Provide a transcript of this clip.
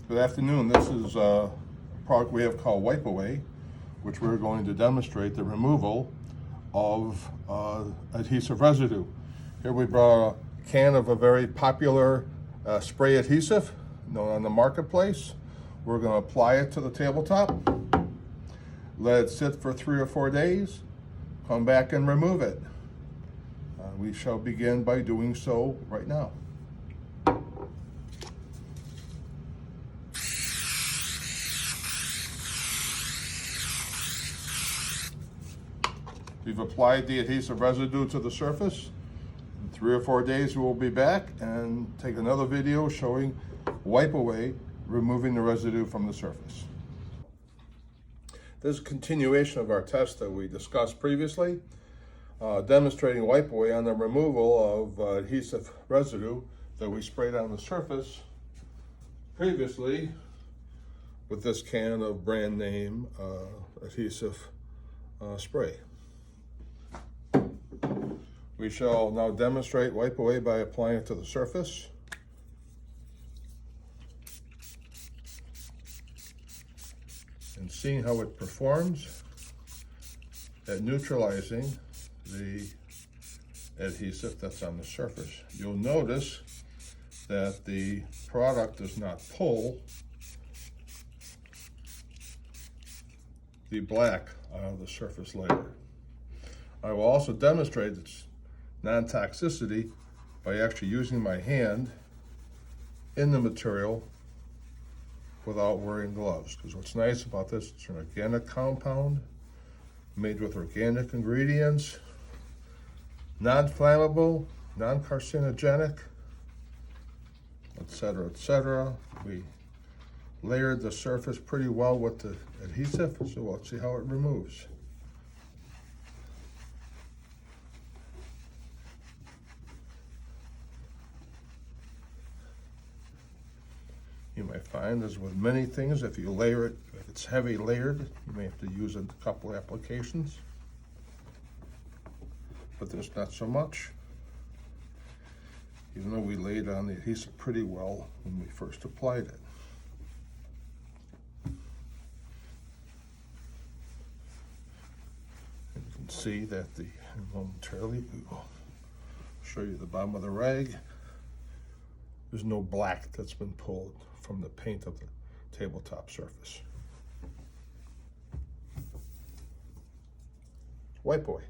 Good afternoon. This is a product we have called WipeAway, which we're going to demonstrate the removal of adhesive residue. Here we brought a can of a very popular spray adhesive known on the marketplace. We're going to apply it to the tabletop, let it sit for 3 or 4 days, come back and remove it. We shall begin by doing so right now. We've applied the adhesive residue to the surface. In 3 or 4 days we will be back and take another video showing WipeAway removing the residue from the surface. This is a continuation of our test that we discussed previously, demonstrating WipeAway on the removal of adhesive residue that we sprayed on the surface previously with this can of brand name adhesive spray. We shall now demonstrate WipeAway by applying it to the surface. And seeing how it performs at neutralizing the adhesive that's on the surface. You'll notice that the product does not pull the black out of the surface layer. I will also demonstrate its non-toxicity by actually using my hand in the material without wearing gloves. Because what's nice about this, it's an organic compound made with organic ingredients, non-flammable, non-carcinogenic, etc., etc. We layered the surface pretty well with the adhesive, so let's see how it removes. You might find, as with many things, if you layer it, if it's heavy layered, you may have to use a couple applications. But there's not so much, even though we laid on the adhesive pretty well when we first applied it. And you can see that momentarily, I'll show you the bottom of the rag. There's no black that's been pulled from the paint of the tabletop surface. WipeAway.